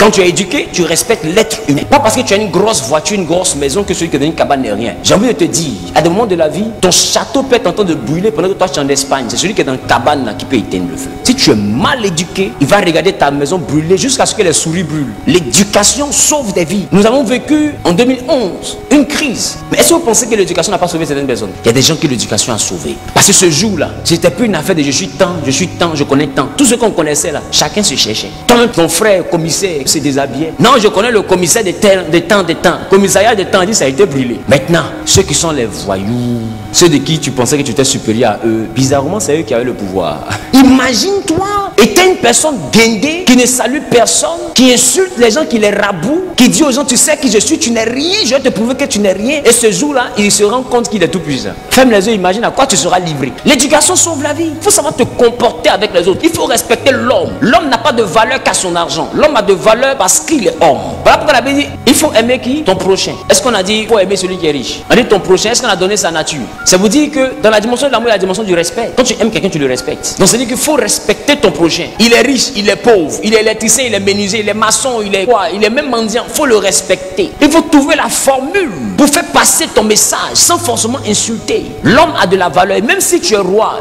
Quand tu es éduqué, tu respectes l'être humain. Pas parce que tu as une grosse voiture, une grosse maison, que celui qui est dans une cabane n'est rien. J'ai envie de te dire, à des moments de la vie, ton château peut être en train de brûler pendant que toi tu es en Espagne. C'est celui qui est dans une cabane là qui peut éteindre le feu. Si tu es mal éduqué, il va regarder ta maison brûler jusqu'à ce que les souris brûlent. L'éducation sauve des vies. Nous avons vécu en 2011 une crise. Mais est-ce que vous pensez que l'éducation n'a pas sauvé certaines personnes? Il y a des gens que l'éducation a sauvé. Parce que ce jour-là, c'était plus une affaire de je suis tant, je connais tant. Tout ce qu'on connaissait là, chacun se cherchait. Ton frère, commissaire, se déshabillait. Non, je connais le commissaire de temps. Commissariat de temps, dit ça a été brûlé. Maintenant, ceux qui sont les voyous, ceux de qui tu pensais que tu étais supérieur à eux, bizarrement, c'est eux qui avaient le pouvoir. Imagine-toi, étais une personne guindée, qui ne salue personne, qui insulte les gens, qui les raboue, qui dit aux gens, tu sais qui je suis, tu n'es rien, je vais te prouver que tu n'es rien. Et ce jour-là, il se rend compte qu'il est tout puissant. Ferme les yeux, imagine à quoi tu seras livré. L'éducation sauve la vie. Il faut savoir te comporter avec les autres. Il faut respecter l'homme. L'homme n'a pas de valeur qu'à son argent. L'homme a de valeur parce qu'il est homme. Voilà pourquoi la Bible dit, il faut aimer qui? Ton prochain. Est-ce qu'on a dit, il faut aimer celui qui est riche? On dit ton prochain, est-ce qu'on a donné sa nature? Ça vous dit que dans la dimension de l'amour, il y a la dimension du respect. Quand tu aimes quelqu'un, tu le respectes. Donc ça veut dire qu'il faut respecter ton prochain. Il est riche, il est pauvre, il est électricien, il est menuisier, il est maçon, il est quoi? Il est même mendiant. Il faut le respecter. Il faut trouver la formule pour faire passer ton message sans forcément insulter. L'homme a de la valeur. Et même si tu es roi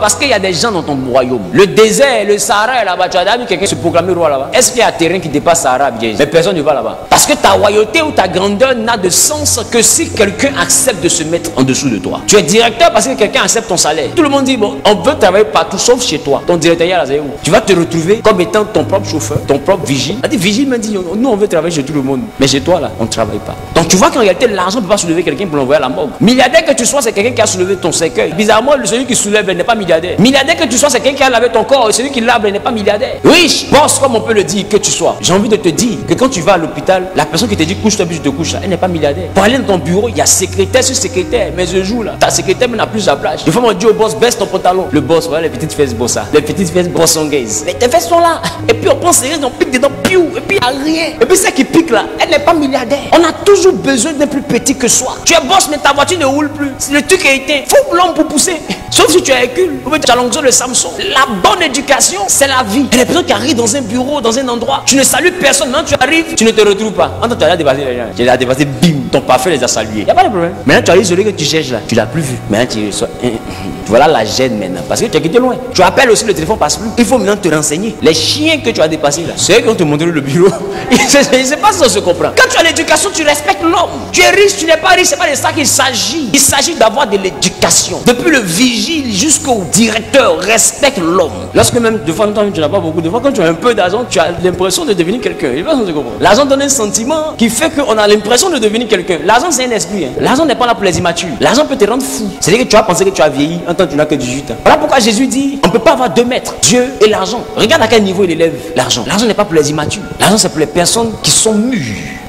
parce qu'il y a des gens dans ton royaume. Le désert, le Sahara là-bas, tu as vu quelqu'un se proclamer roi là-bas? Est-ce qu'il y a un terrain qui dépasse Sahara? Mais personne ne va là-bas. Parce que ta royauté ou ta grandeur n'a de sens que si quelqu'un accepte de se mettre en dessous de toi. Tu es directeur parce que quelqu'un accepte ton salaire. Tout le monde dit, bon, on veut travailler partout sauf chez toi. Ton directeur là, c'est où? Tu vas te retrouver comme étant ton propre chauffeur, ton propre vigile. On dit, vigile m'a dit, nous on veut travailler chez tout le monde. Mais chez toi là, on ne travaille pas. Donc tu vois qu'en réalité, l'argent ne peut pas soulever quelqu'un pour l'envoyer à la morgue. Milliardaire que tu sois, c'est quelqu'un qui a soulevé ton cercueil. Bizarrement, celui qui soulève n'est pas milliardaire. Milliardaire que tu sois, c'est quelqu'un qui a lavé ton corps. Et celui qui lave n'est pas milliardaire. Riche, boss, comme on peut le dire que tu sois. J'ai envie de te dire que quand tu vas à l'hôpital, la personne qui te dit couche-toi, puis je te couche là, elle n'est pas milliardaire. Pour aller dans ton bureau, il y a secrétaire sur secrétaire. Mais ce jour là, ta secrétaire n'a plus sa place. Des fois, on dit au boss, baisse ton pantalon. Le boss, voilà les petites fesses bossa. Les petites fesses bossongaise. Mais tes fesses sont là. Et puis on prend sérieux, on pique dedans, piou. Et puis il n'y a rien. Et puis celle qui pique là, elle n'est pas milliardaire. On a toujours besoin d'un plus petit que soi. Tu es boss, mais ta voiture ne roule plus. Le truc est éteint. Faut l'homme pour pousser. Sauf si tu es Hercule. Ou tu as l'onction de Samson. La bonne éducation, c'est la vie. Il y a des personnes qui arrivent dans un bureau, dans un endroit. Tu ne salues personne. Maintenant tu arrives, tu ne te retrouves pas. Maintenant tu as dépassé les gens. Tu as dépassé, bim, ton parfum les a salués. Il n'y a pas de problème. Maintenant tu arrives celui que tu cherches là. Tu l'as plus vu. Maintenant tu reçois. Voilà la gêne maintenant. Parce que tu as quitté loin. Tu appelles aussi, le téléphone passe plus. Il faut maintenant te renseigner. Les chiens que tu as dépassés là, c'est eux qui vont te montrer le bureau. Je ne sais pas si on se comprend. Quand tu as l'éducation, tu respectes l'homme. Tu es riche, tu n'es pas riche. C'est pas de ça qu'il s'agit. Il s'agit d'avoir de l'éducation. Depuis le vigile jusqu'au directeur, respecte l'homme. Lorsque même, de fois en temps, tu n'as pas beaucoup de fois, quand tu as un peu d'argent, tu as l'impression de devenir quelqu'un. Je ne sais pas si on se comprend. L'argent donne un sentiment qui fait qu'on a l'impression de devenir quelqu'un. L'argent, c'est un esprit. Hein. L'argent n'est pas là pour les immatures. L'argent peut te rendre fou. C'est-à-dire que tu vas penser que tu as vieilli. En temps, tu n'as que 18 ans. Voilà pourquoi Jésus dit, on ne peut pas avoir deux maîtres, Dieu et l'argent. Regarde à quel niveau il élève l'argent. L'argent n'est pas pour les immatures. L'argent, c'est pour les personnes qui sont mûres.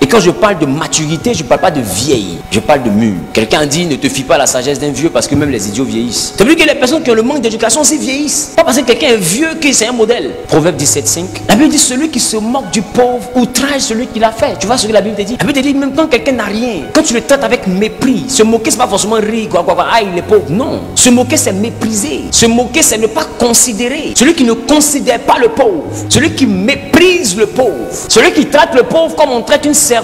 Et quand je parle de maturité, je ne parle pas de vieille, je parle de mûr. Quelqu'un dit, ne te fie pas à la sagesse d'un vieux parce que même les idiots vieillissent. C'est plus que les personnes qui ont le manque d'éducation aussi vieillissent. Pas parce que quelqu'un est vieux que c'est un modèle. Proverbe 17:5. La Bible dit, celui qui se moque du pauvre outrage celui qui l'a fait. Tu vois ce que la Bible te dit? La Bible te dit, même quand quelqu'un n'a rien, quand tu le traites avec mépris, se moquer, c'est pas forcément rire, ah, il est pauvre. Non. Se moquer, c'est mépriser. Se moquer, c'est ne pas considérer. Celui qui ne considère pas le pauvre, celui qui méprise le pauvre, celui qui traite le pauvre comme on traite une serpillère.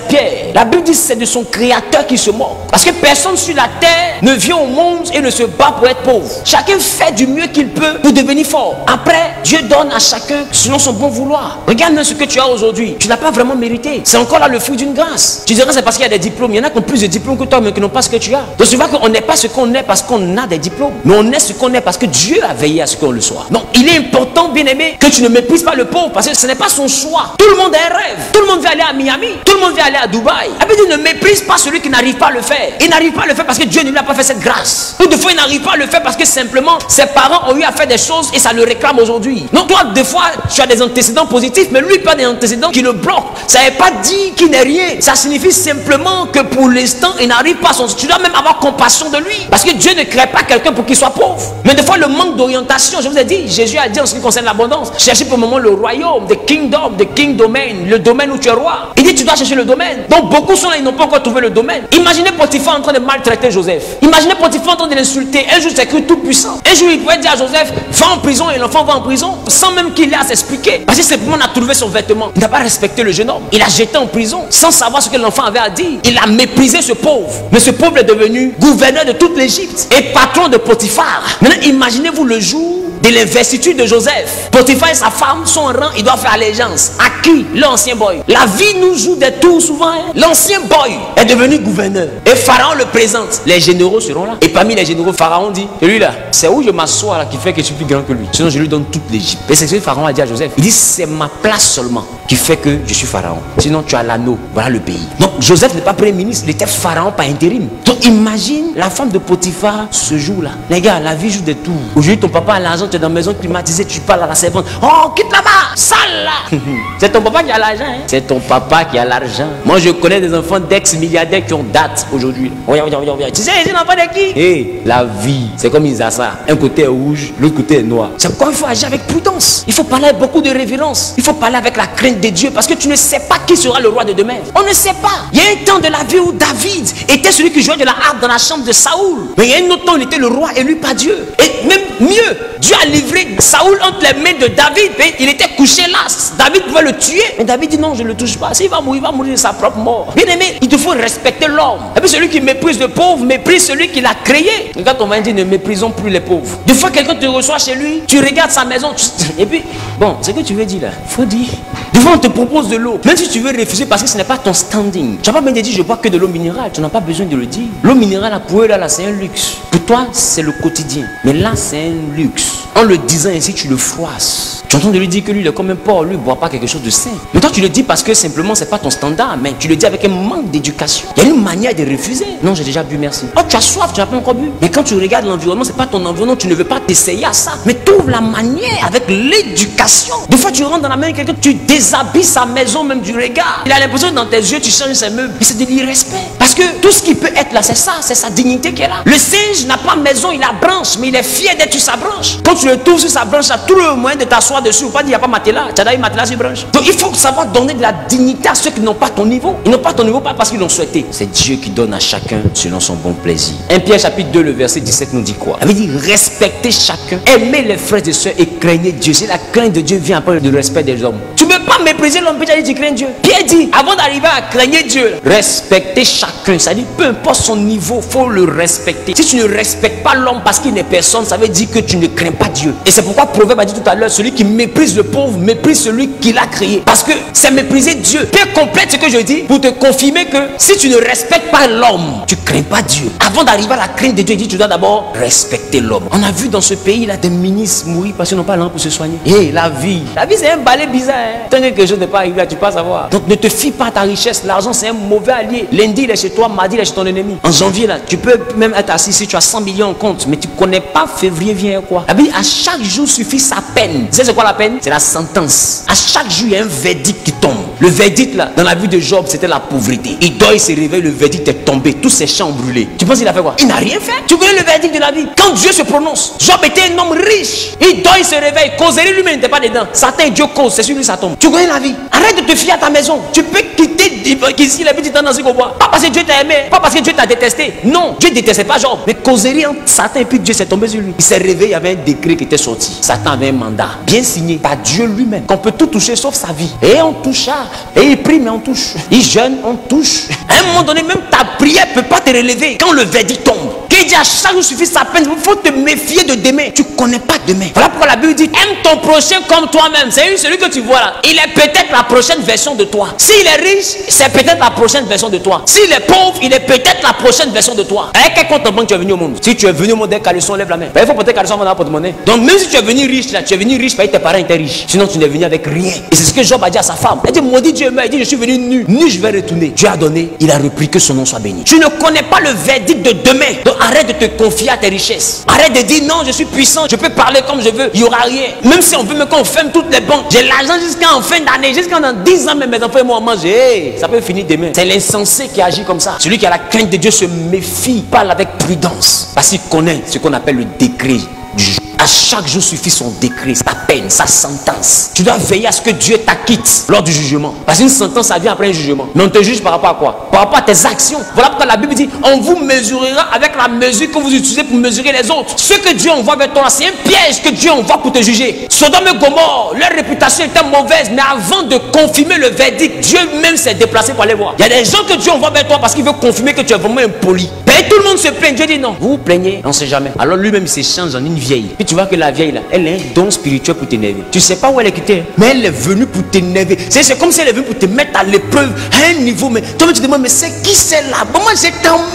La Bible dit, c'est de son créateur qui se moque. Parce que personne sur la terre ne vient au monde et ne se bat pour être pauvre. Chacun fait du mieux qu'il peut pour devenir fort. Après, Dieu donne à chacun selon son bon vouloir. Regarde ce que tu as aujourd'hui. Tu n'as pas vraiment mérité. C'est encore là le fruit d'une grâce. Tu dirais c'est parce qu'il y a des diplômes. Il y en a qui ont plus de diplômes que toi, mais qui n'ont pas ce que tu as. Donc tu vois qu'on n'est pas ce qu'on est parce qu'on a des diplômes. Mais on est ce qu'on est parce que Dieu a veillé à ce qu'on le soit. Donc il est important, bien aimé, que tu ne méprises pas le pauvre parce que ce n'est pas son choix. Tout le monde a un rêve. Tout le monde veut aller à Miami. Tout le monde veut aller à Dubaï. La Bible dit, ne méprise pas celui qui n'arrive pas à le faire. Il n'arrive pas à le faire parce que Dieu ne lui a pas fait cette grâce. Ou des fois, il n'arrive pas à le faire parce que simplement ses parents ont eu à faire des choses et ça le réclame aujourd'hui. Donc toi, des fois, tu as des antécédents positifs, mais lui, pas des antécédents qui le bloquent. Ça n'est pas dit qu'il n'est rien. Ça signifie simplement que pour l'instant, il n'arrive pas à son... Tu dois même avoir compassion de lui. Parce que Dieu ne crée pas quelqu'un pour qu'il soit pauvre. Mais des fois, le manque d'orientation, je vous ai dit, Jésus a dit en ce qui concerne l'abondance, cherchez pour le moment le royaume, the king domain, le domaine où tu es roi. Il dit, tu dois chercher le domaine. Donc beaucoup sont là, ils n'ont pas encore trouvé le domaine. Imaginez Potiphar en train de maltraiter Joseph. Imaginez Potiphar en train de l'insulter. Un jour c'est écrit tout puissant. Un jour il pouvait dire à Joseph, va en prison, et l'enfant va en prison, sans même qu'il ait à s'expliquer. Parce que simplement on a trouvé son vêtement. Il n'a pas respecté le jeune homme. Il a jeté en prison sans savoir ce que l'enfant avait à dire. Il a méprisé ce pauvre. Mais ce pauvre est devenu gouverneur de toute l'Égypte et patron de Potiphar. Maintenant imaginez-vous le jour de l'investiture de Joseph. Potiphar et sa femme sont en rang, ils doivent faire allégeance. À qui? L'ancien boy. La vie nous joue des tours souvent. Hein? L'ancien boy est devenu gouverneur. Et Pharaon le présente. Les généraux seront là. Et parmi les généraux, Pharaon dit, et lui là, c'est où je m'assois là qui fait que je suis plus grand que lui. Sinon je lui donne toute l'Égypte. Et c'est ce que Pharaon a dit à Joseph. Il dit, c'est ma place seulement qui fait que je suis Pharaon. Sinon tu as l'anneau. Voilà le pays. Donc Joseph n'est pas premier ministre, il était Pharaon par intérim. Donc imagine la femme de Potiphar ce jour-là. Les gars, la vie joue des tours. Aujourd'hui ton papa a l'argent, tu es dans la maison climatisée, tu parles à la servante. Oh, quitte là-bas, sale là. C'est ton papa qui a l'argent. Hein? C'est ton papa qui a l'argent. Moi, je connais des enfants d'ex-milliardaires qui ont date aujourd'hui. Tu sais, les enfants de qui? Hey, la vie, c'est comme Isassa. Un côté est rouge, l'autre côté est noir. C'est pourquoi il faut agir avec prudence. Il faut parler avec beaucoup de révérence. Il faut parler avec la crainte de Dieu parce que tu ne sais pas qui sera le roi de demain. On ne sait pas. Il y a un temps de la vie où David était celui qui jouait de la harpe dans la chambre de Saoul. Mais il y a un autre temps où il était le roi élu par Dieu. Et même mieux, Dieu a livré Saoul entre les mains de David. Mais il était couché là. David pouvait le tuer. Mais David dit non, je ne le touche pas. S'il va mourir de sa propre mort. Bien aimé, il te faut respecter l'homme. Et puis celui qui méprise le pauvre, méprise celui qui l'a créé. Et quand on va dire ne méprisons plus les pauvres. Des fois, quelqu'un te reçoit chez lui, tu regardes sa maison. Et puis, bon, c'est ce que tu veux dire là. Il faut dire. Des fois, on te propose de l'eau. Même si tu veux refuser parce que ce n'est pas ton standing. Tu n'as pas bien dit, je bois que de l'eau minérale. Tu n'as pas besoin de le dire. L'eau minérale, pour eux, là, c'est un luxe. Pour toi, c'est le quotidien. Mais là, c'est un luxe. En le disant ainsi, tu le froisses. Tu entends de lui dire que lui, il est comme un porc, lui, il ne boit pas quelque chose de sain. Mais toi, tu le dis parce que simplement, ce n'est pas ton standard. Mais tu le dis avec un manque d'éducation. Il y a une manière de refuser. Non, j'ai déjà bu, merci. Oh, tu as soif, tu n'as pas encore bu. Mais quand tu regardes l'environnement, ce n'est pas ton environnement, tu ne veux pas t'essayer à ça. Mais trouve la manière avec l'éducation. Des fois, tu rentres dans la main de quelqu'un, tu déshabilles sa maison, même du regard. Il a l'impression que dans tes yeux, tu changes ses meubles. Mais c'est de l'irrespect. Parce que tout ce qui peut être là, c'est ça, c'est sa dignité qui est là. Le singe n'a pas maison, il a branche, mais il est fier d'être sur sa branche. Quand tu le trouves sur sa branche, tu as tout le moyen de t'asseoir dessus. Ou pas dire, il n'y a pas matelas. Tu as d'ailleurs matelas sur branche. Donc il faut savoir donner de la dignité à ceux qui n'ont pas ton niveau. Ils n'ont pas ton niveau, pas parce qu'ils l'ont souhaité. C'est Dieu qui donne à chacun selon son bon plaisir. 1 Pierre chapitre 2, le verset 17 nous dit quoi? Il veut dire respectez chacun, aimez les frères et sœurs et craignez Dieu. Si la crainte de Dieu vient après le respect des hommes. Tu ne peux pas mépriser l'homme, tu dis tu crains Dieu. Pierre dit, avant d'arriver à craigner Dieu, respectez chacun. Ça dit, peu importe son niveau, il faut le respecter. Si tu ne respectes pas l'homme parce qu'il n'est personne, ça veut dire que tu ne crains pas Dieu. Et c'est pourquoi Proverbe a dit tout à l'heure, celui qui méprise le pauvre, méprise celui qui l'a créé. Parce que c'est mépriser Dieu. Pierre complète ce que je dis pour te confirmer que si tu ne respectes pas l'homme, tu ne crains pas Dieu. Avant d'arriver à la crainte de Dieu, il dit, tu dois d'abord respecter l'homme. On a vu dans ce pays-là des ministres mourir parce qu'ils n'ont pas l'argent pour se soigner. Et la vie c'est un balai bizarre. Hein? Tant que quelque chose n'est pas arrivé là, tu peux pas savoir. Donc ne te fie pas à ta richesse. L'argent, c'est un mauvais allié. Lundi, il est chez toi, mardi, il est chez ton ennemi. En janvier, là, tu peux même être assis si tu as 100 millions en compte, mais tu ne connais pas février vient quoi. La Bible, à chaque jour suffit sa peine. Tu sais c'est quoi la peine? C'est la sentence. À chaque jour, il y a un verdict qui tombe. Le verdict, là, dans la vie de Job, c'était la pauvreté. Il dort, il se réveille, le verdict est tombé. Tous ses champs ont brûlé. Tu penses qu'il a fait quoi? Il n'a rien fait. Tu connais le verdict de la vie? Quand Dieu se prononce, Job était un homme riche. Il dort, il se réveille. Causerie lui-même n'était pas dedans. Satan, Dieu cause, c'est sur lui ça tombe. Tu connais la vie? Arrête de te fier à ta maison. Tu peux quitter ici les petits temps dans ce qu'on voit. Pas parce que Dieu t'a aimé, pas parce que Dieu t'a détesté. Non, Dieu ne détestait pas Job. Mais causerie entre Satan et puis Dieu s'est tombé sur lui. Il s'est réveillé, il y avait un décret qui était sorti. Satan avait un mandat bien signé par Dieu lui-même. Qu'on peut tout toucher sauf sa vie. Et on toucha. Et il prie, mais on touche. Il jeûne, on touche. À un moment donné, même ta prière ne peut pas te relever quand le verdict tombe. Qui dit à chaque jour suffit sa peine. Il faut te méfier de demain. Tu ne connais pas demain. Voilà pourquoi la Bible dit aime ton prochain comme toi-même. C'est celui que tu vois là. Il est peut-être la prochaine version de toi. S'il est riche, c'est peut-être la prochaine version de toi. S'il est pauvre, il est peut-être la prochaine version de toi. Avec quel compte en banque tu es venu au monde? Si tu es venu au monde d'un caleçon, lève la main. Il faut porter caleçon avant d'avoir porte-monnaie. Donc même si tu es venu riche là, tu es venu riche parce que tes parents étaient riches. Sinon tu n'es venu avec rien. Et c'est ce que Job a dit à sa femme. Elle dit maudit Dieu, il dit je suis venu nu. Nu je vais retourner. Dieu a donné, il a repris, que son nom soit béni. Tu ne connais pas le verdict de demain. Donc arrête de te confier à tes richesses. Arrête de dire non, je suis puissant, je peux parler comme je veux. Il n'y aura rien. Même si on veut me qu'on ferme toutes les banques, j'ai l'argent jusqu'en fin d'année, jusqu'en 10 ans, même mes enfants et moi on mange. Hey, ça peut finir demain. C'est l'insensé qui agit comme ça. Celui qui a la crainte de Dieu se méfie, parle avec prudence. Parce qu'il connaît ce qu'on appelle le décret du jour. À chaque jour suffit son décret, sa peine, sa sentence. Tu dois veiller à ce que Dieu t'acquitte lors du jugement. Parce qu'une sentence, ça vient après un jugement. Mais on te juge par rapport à quoi? Par rapport à tes actions. Voilà pourquoi la Bible dit, on vous mesurera avec la mesure que vous utilisez pour mesurer les autres. Ce que Dieu envoie vers toi, c'est un piège que Dieu envoie pour te juger. Sodome et Gomorrhe, leur réputation était mauvaise, mais avant de confirmer le verdict, Dieu même s'est déplacé pour aller voir. Il y a des gens que Dieu envoie vers toi parce qu'il veut confirmer que tu es vraiment impoli. Et tout le monde se plaint. Dieu dit non. Vous vous plaignez, on ne sait jamais. Alors lui-même il s'échange en une vieille. Puis tu vois que la vieille là, elle a un don spirituel pour t'énerver. Tu ne sais pas où elle est quittée, mais elle est venue pour t'énerver. C'est comme si elle est venue pour te mettre à l'épreuve à un niveau. Mais toi tu te demandes, mais c'est qui celle-là? Moi je t'emmerde.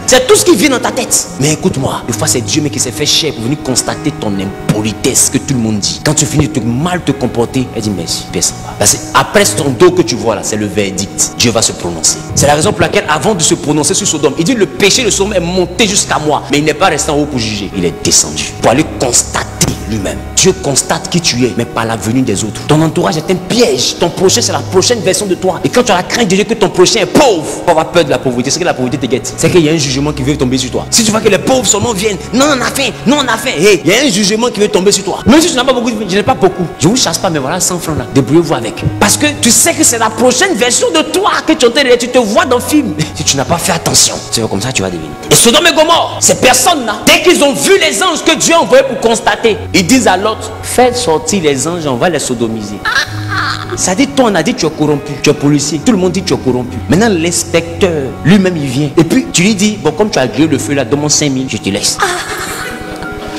C'est tout ce qui vient dans ta tête. Mais écoute-moi, des fois c'est Dieu mais qui s'est fait cher pour venir constater ton impolitesse que tout le monde dit. Quand tu finis de mal te comporter, elle dit merci, personne va. Parce que après ton dos que tu vois là, c'est le verdict. Dieu va se prononcer. C'est la raison pour laquelle avant de se prononcer sur Sodome, il dit le péché de Sodome est monté jusqu'à moi. Mais il n'est pas resté en haut pour juger. Il est descendu pour aller constater lui-même. Dieu constate qui tu es, mais par la venue des autres. Ton entourage est un piège. Ton prochain, c'est la prochaine version de toi. Et quand tu as la crainte de Dieu que ton prochain est pauvre, tu vas avoir peur de la pauvreté. C'est que la pauvreté te guette. C'est qu'il y a un jugement qui veut tomber sur toi. Si tu vois que les pauvres seulement viennent, non on a faim, non on a faim. Hey, il y a un jugement qui veut tomber sur toi. Même si tu n'as pas beaucoup, je n'ai pas beaucoup. Je ne vous chasse pas, mais voilà 100 francs là. Débrouillez-vous avec. Parce que tu sais que c'est la prochaine version de toi que tu entends. Tu te vois dans le film. Si tu n'as pas fait attention, c'est comme ça que tu vas devenir. Et Sodome et Gomorrhe, ces personnes-là, dès qu'ils ont vu les anges que Dieu a envoyés pour constater, ils disent à l'autre, faites sortir les anges, on va les sodomiser. Ça dit, toi on a dit tu es corrompu, tu es policier, tout le monde dit tu es corrompu. Maintenant l'inspecteur lui-même il vient. Et puis tu lui dis, bon comme tu as grillé le feu là, donne-moi 5000, je te laisse.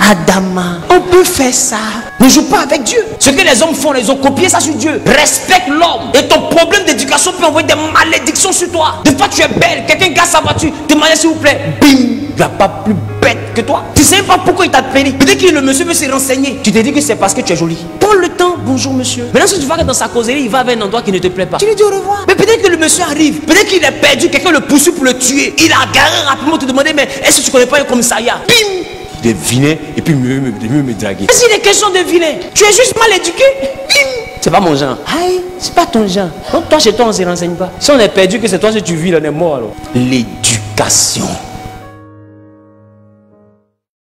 Adama, on peut faire ça. Ne joue pas avec Dieu. Ce que les hommes font, ils ont copié ça sur Dieu. Respecte l'homme. Et ton problème d'éducation peut envoyer des malédictions sur toi. Des fois tu es belle, quelqu'un gagne sa voiture, demande s'il vous plaît, bim, il n'y a pas plus bête que toi. Tu ne sais pas pourquoi il t'a appelé. Peut-être que le monsieur veut se renseigner. Tu te dis que c'est parce que tu es jolie. Prends le temps, bonjour monsieur. Maintenant si tu vois que dans sa causerie, il va vers un endroit qui ne te plaît pas, tu lui dis au revoir. Mais peut-être que le monsieur arrive, peut-être qu'il est perdu, quelqu'un le poursuit pour le tuer. Il a garé rapidement te demander, mais est-ce que tu connais pas un commissariat? Bim. Il est vilain et puis mieux me draguer. Mais s'il est question de vilain, tu es juste mal éduqué. C'est pas mon genre. Aïe, c'est pas ton genre. Donc toi chez toi on ne se renseigne pas. Si on est perdu que c'est toi si tu vis, on est mort alors. L'éducation.